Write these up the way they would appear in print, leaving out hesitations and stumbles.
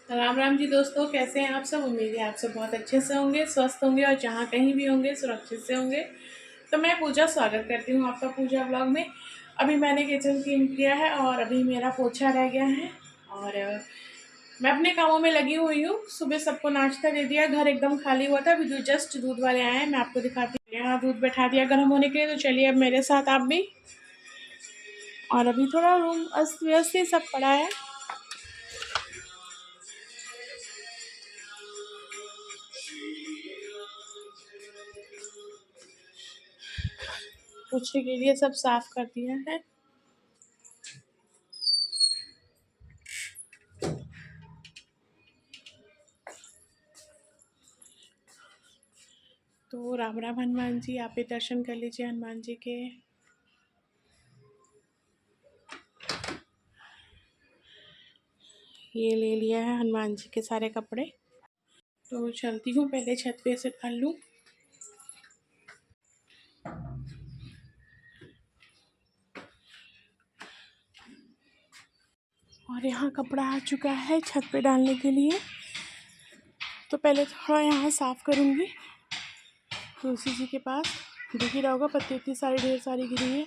राम राम जी दोस्तों, कैसे हैं आप सब। उम्मीद है आप सब बहुत अच्छे से होंगे, स्वस्थ होंगे और जहाँ कहीं भी होंगे सुरक्षित से होंगे। तो मैं पूजा स्वागत करती हूँ आपका पूजा ब्लॉग में। अभी मैंने किचन क्लीन किया है और अभी मेरा पोछा रह गया है और मैं अपने कामों में लगी हुई हूँ। सुबह सबको नाश्ता दे दिया, घर एकदम खाली हुआ था। अभी जस्ट दूध वाले आए हैं, मैं आपको दिखाती हूँ। यहाँ दूध बैठा दिया गर्म होने के लिए, तो चलिए अब मेरे साथ आप भी। और अभी थोड़ा रूम अस्त व्यस्त ही सब पड़ा है। पोछे के लिए सब साफ कर दिया है। तो राम राम हनुमान जी, आप भी दर्शन कर लीजिए हनुमान जी के। ये ले लिया है हनुमान जी के सारे कपड़े। तो चलती हूँ, पहले छत पे से कर लूँ। और यहाँ कपड़ा आ चुका है छत पे डालने के लिए, तो पहले थोड़ा यहाँ साफ़ करूँगी। तुलसी जी के पास दिख ही रहा होगा, पत्ती इतनी सारी ढेर सारी गिरी है।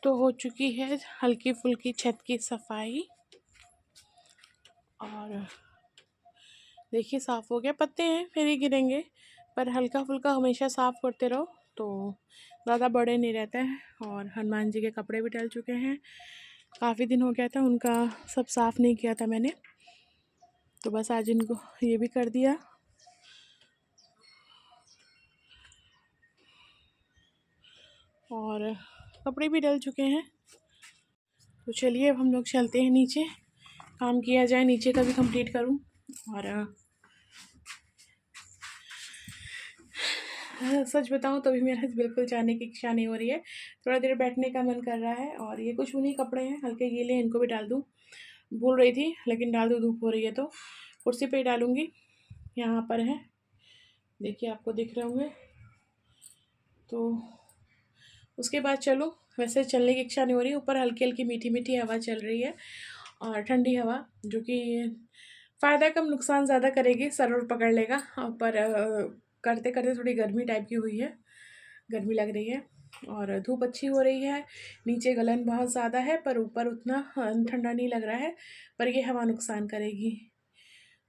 तो हो चुकी है हल्की फुल्की छत की सफाई। और देखिए साफ़ हो गया, पत्ते हैं फिर ही गिरेंगे, पर हल्का फुल्का हमेशा साफ़ करते रहो तो ज़्यादा बड़े नहीं रहते हैं। और हनुमान जी के कपड़े भी डल चुके हैं, काफ़ी दिन हो गया था उनका सब साफ़ नहीं किया था मैंने, तो बस आज इनको ये भी कर दिया। और कपड़े भी डल चुके हैं। तो चलिए अब हम लोग चलते हैं नीचे, काम किया जाए, नीचे का भी कंप्लीट करूं। और सच बताऊं तो अभी मेरा बिल्कुल जाने की इच्छा नहीं हो रही है, थोड़ा देर बैठने का मन कर रहा है। और ये कुछ उन्हीं कपड़े हैं हल्के गीले, इनको भी डाल दूं, भूल रही थी लेकिन डाल दूं, धूप हो रही है तो कुर्सी पे ही डालूंगी। यहाँ पर है, देखिए आपको दिख रहे होंगे। तो उसके बाद चलो, वैसे चलने की इच्छा नहीं हो रही, ऊपर हल्की हल्की मीठी मीठी हवा चल रही है और ठंडी हवा, जो कि फ़ायदा कम नुकसान ज़्यादा करेगी, सर और पकड़ लेगा। पर करते करते थोड़ी गर्मी टाइप की हुई है, गर्मी लग रही है। और धूप अच्छी हो रही है, नीचे गलन बहुत ज़्यादा है पर ऊपर उतना ठंडा नहीं लग रहा है, पर ये हवा नुकसान करेगी।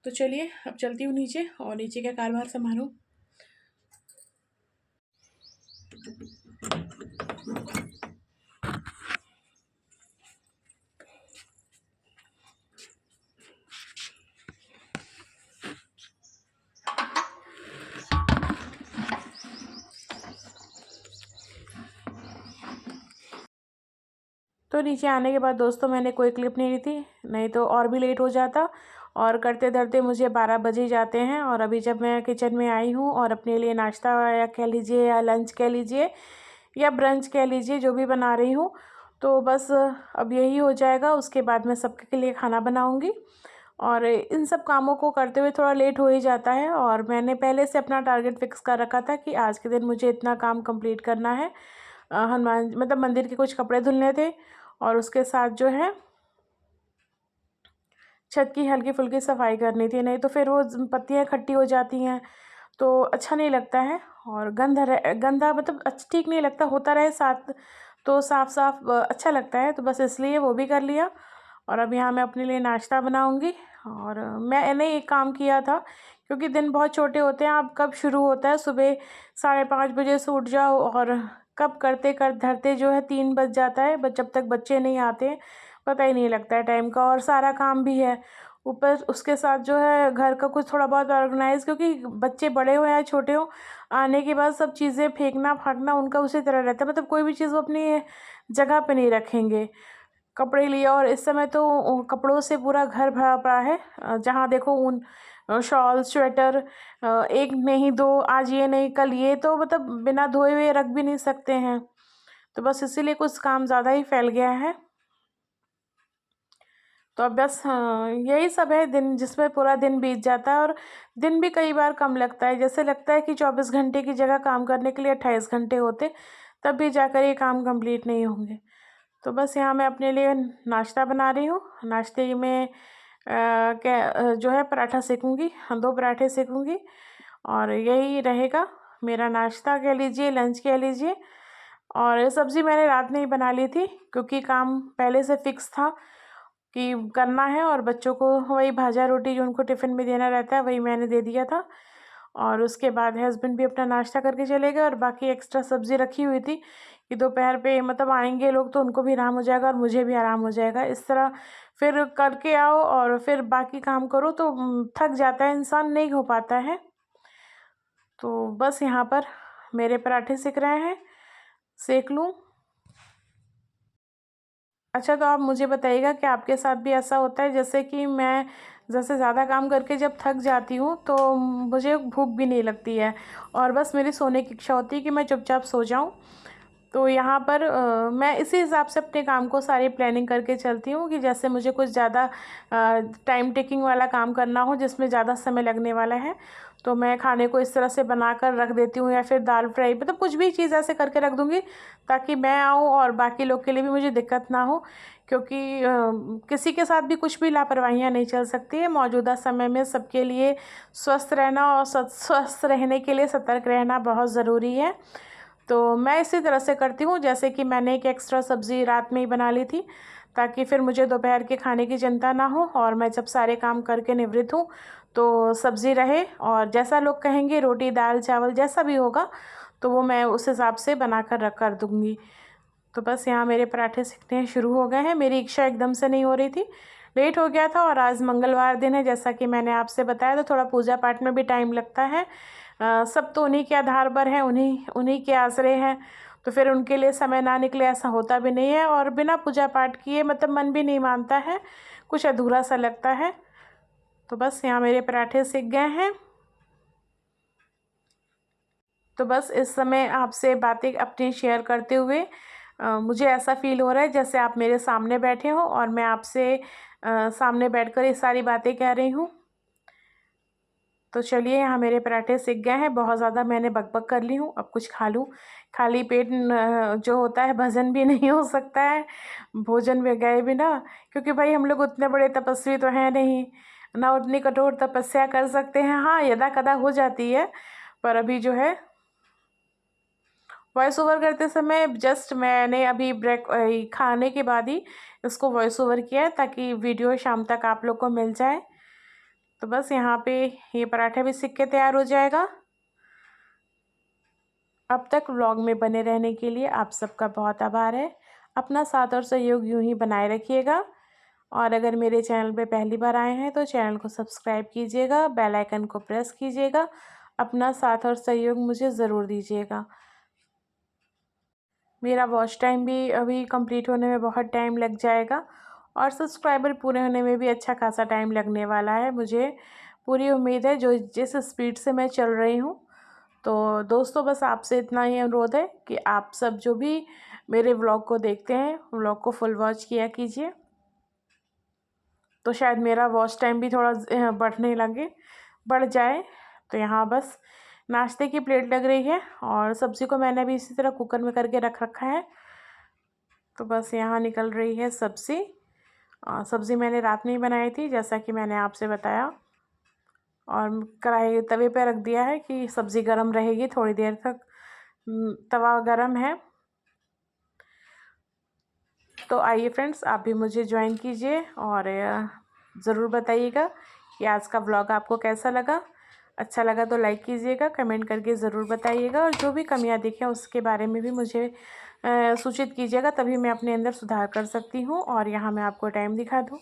तो चलिए अब चलती हूँ नीचे और नीचे का कारभार संभालूँ। तो नीचे आने के बाद दोस्तों मैंने कोई क्लिप नहीं ली थी, नहीं तो और भी लेट हो जाता, और करते धरते मुझे 12 बज ही जाते हैं। और अभी जब मैं किचन में आई हूँ और अपने लिए नाश्ता या कह लीजिए या लंच कह लीजिए या ब्रंच कह लीजिए, जो भी बना रही हूँ, तो बस अब यही हो जाएगा। उसके बाद मैं सबके लिए खाना बनाऊँगी। और इन सब कामों को करते हुए थोड़ा लेट हो ही जाता है। और मैंने पहले से अपना टारगेट फिक्स कर रखा था कि आज के दिन मुझे इतना काम कंप्लीट करना है। हनुमान मतलब मंदिर के कुछ कपड़े धुलने थे और उसके साथ जो है छत की हल्की फुल्की सफाई करनी थी, नहीं तो फिर वो पत्तियाँ इकट्ठी हो जाती हैं तो अच्छा नहीं लगता है। और गंदा मतलब अच्छा ठीक नहीं लगता, होता रहे साथ तो साफ साफ अच्छा लगता है। तो बस इसलिए वो भी कर लिया। और अब यहाँ मैं अपने लिए नाश्ता बनाऊँगी। और मैंने एक काम किया था, क्योंकि दिन बहुत छोटे होते हैं, अब कब शुरू होता है, सुबह 5:30 बजे से उठ जाओ और कब करते कर धरते जो है 3 बज जाता है, बट जब तक बच्चे नहीं आते पता ही नहीं लगता है टाइम का। और सारा काम भी है ऊपर, उसके साथ जो है घर का कुछ थोड़ा बहुत ऑर्गेनाइज, क्योंकि बच्चे बड़े हो या छोटे हो, आने के बाद सब चीज़ें फेंकना फाकना उनका उसी तरह रहता है, मतलब कोई भी चीज़ वो अपनी जगह पे नहीं रखेंगे। कपड़े लिए और इस समय तो कपड़ों से पूरा घर भरा पड़ा है, जहाँ देखो ऊन, शॉल स्वेटर, एक नहीं दो, आज ये नहीं कल ये, तो मतलब बिना धोए हुए रख भी नहीं सकते हैं। तो बस इसीलिए कुछ काम ज़्यादा ही फैल गया है। तो अब बस यही सब है, दिन जिसमें पूरा दिन बीत जाता है। और दिन भी कई बार कम लगता है, जैसे लगता है कि 24 घंटे की जगह काम करने के लिए 28 घंटे होते, तब भी जाकर ये काम कंप्लीट नहीं होंगे। तो बस यहाँ मैं अपने लिए नाश्ता बना रही हूँ। नाश्ते में जो है पराठा सेकूँगी, 2 पराठे सेकूँगी और यही रहेगा मेरा नाश्ता कह लीजिए, लंच कह लीजिए। और सब्ज़ी मैंने रात में ही बना ली थी क्योंकि काम पहले से फ़िक्स था कि करना है, और बच्चों को वही भाजा रोटी जो उनको टिफ़िन में देना रहता है वही मैंने दे दिया था। और उसके बाद हस्बैंड भी अपना नाश्ता करके चले गए और बाकी एक्स्ट्रा सब्ज़ी रखी हुई थी कि दोपहर पे मतलब आएंगे लोग तो उनको भी आराम हो जाएगा और मुझे भी आराम हो जाएगा। इस तरह फिर करके आओ और फिर बाकी काम करो तो थक जाता है इंसान, नहीं हो पाता है। तो बस यहाँ पर मेरे पराठे सिक रहे हैं, सेक लूँ। अच्छा, तो आप मुझे बताइएगा कि आपके साथ भी ऐसा होता है? जैसे कि मैं जैसे ज़्यादा काम करके जब थक जाती हूँ तो मुझे भूख भी नहीं लगती है और बस मेरी सोने की इच्छा होती है कि मैं चुपचाप सो जाऊँ। तो यहाँ पर मैं इसी हिसाब से अपने काम को सारी प्लानिंग करके चलती हूँ कि जैसे मुझे कुछ ज़्यादा टाइम टेकिंग वाला काम करना हो जिसमें ज़्यादा समय लगने वाला है तो मैं खाने को इस तरह से बना कर रख देती हूँ, या फिर दाल फ्राई मतलब कुछ भी चीज़ ऐसे करके रख दूँगी ताकि मैं आऊँ और बाकी लोग के लिए भी मुझे दिक्कत ना हो। क्योंकि किसी के साथ भी कुछ भी लापरवाहियाँ नहीं चल सकती है। मौजूदा समय में सबके लिए स्वस्थ रहना और स्वस्थ रहने के लिए सतर्क रहना बहुत ज़रूरी है। तो मैं इसी तरह से करती हूँ, जैसे कि मैंने एक एक्स्ट्रा सब्ज़ी रात में ही बना ली थी ताकि फिर मुझे दोपहर के खाने की चिंता ना हो और मैं जब सारे काम करके निवृत्त हूँ तो सब्ज़ी रहे और जैसा लोग कहेंगे रोटी दाल चावल जैसा भी होगा तो वो मैं उस हिसाब से बना कर रख कर दूँगी। तो बस यहाँ मेरे पराठे सिकने शुरू हो गए हैं। मेरी इच्छा एकदम से नहीं हो रही थी, लेट हो गया था और आज मंगलवार दिन है जैसा कि मैंने आपसे बताया, तो थोड़ा पूजा पाठ में भी टाइम लगता है। सब तो उन्हीं के आधार पर हैं, उन्हीं उन्हीं के आश्रय हैं, तो फिर उनके लिए समय ना निकले ऐसा होता भी नहीं है और बिना पूजा पाठ किए मतलब मन भी नहीं मानता है, कुछ अधूरा सा लगता है। तो बस यहाँ मेरे पराठे सिक गए हैं। तो बस इस समय आपसे बातें अपनी शेयर करते हुए मुझे ऐसा फ़ील हो रहा है जैसे आप मेरे सामने बैठे हो और मैं आपसे सामने बैठकर ये सारी बातें कह रही हूँ। तो चलिए, यहाँ मेरे पराठे सिक गए हैं, बहुत ज़्यादा मैंने बक-बक कर ली हूँ, अब कुछ खा लूँ। खाली पेट जो होता है भजन भी नहीं हो सकता है, भोजन में गए बिना, क्योंकि भाई हम लोग उतने बड़े तपस्वी तो हैं नहीं, ना उतनी कठोर तपस्या कर सकते हैं। हाँ, यदा-कदा हो जाती है, पर अभी जो है वॉइस ओवर करते समय जस्ट मैंने अभी खाने के बाद ही इसको वॉइस ओवर किया है ताकि वीडियो शाम तक आप लोग को मिल जाए। तो बस यहाँ पे ये पराठा भी सिक के तैयार हो जाएगा। अब तक व्लॉग में बने रहने के लिए आप सबका बहुत आभार है। अपना साथ और सहयोग यूं ही बनाए रखिएगा और अगर मेरे चैनल पे पहली बार आए हैं तो चैनल को सब्सक्राइब कीजिएगा, बेल आइकन को प्रेस कीजिएगा। अपना साथ और सहयोग मुझे ज़रूर दीजिएगा। मेरा वॉच टाइम भी अभी कंप्लीट होने में बहुत टाइम लग जाएगा और सब्सक्राइबर पूरे होने में भी अच्छा खासा टाइम लगने वाला है। मुझे पूरी उम्मीद है जो जिस स्पीड से मैं चल रही हूँ। तो दोस्तों, बस आपसे इतना ही अनुरोध है कि आप सब जो भी मेरे व्लॉग को देखते हैं व्लॉग को फुल वॉच किया कीजिए, तो शायद मेरा वॉच टाइम भी थोड़ा बढ़ जाए। तो यहाँ बस नाश्ते की प्लेट लग रही है और सब्ज़ी को मैंने भी इसी तरह कुकर में करके रख रखा है। तो बस यहाँ निकल रही है सब्ज़ी। सब्ज़ी मैंने रात में ही बनाई थी जैसा कि मैंने आपसे बताया, और कढ़ाई तवे पे रख दिया है कि सब्ज़ी गर्म रहेगी थोड़ी देर तक। तवा गर्म है। तो आइए फ्रेंड्स, आप भी मुझे ज्वाइन कीजिए और ज़रूर बताइएगा कि आज का व्लॉग आपको कैसा लगा। अच्छा लगा तो लाइक कीजिएगा, कमेंट करके ज़रूर बताइएगा और जो भी कमियां दिखें उसके बारे में भी मुझे सूचित कीजिएगा, तभी मैं अपने अंदर सुधार कर सकती हूँ। और यहाँ मैं आपको टाइम दिखा दूँ,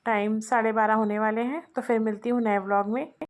टाइम 12:30 होने वाले हैं। तो फिर मिलती हूँ नए व्लॉग में।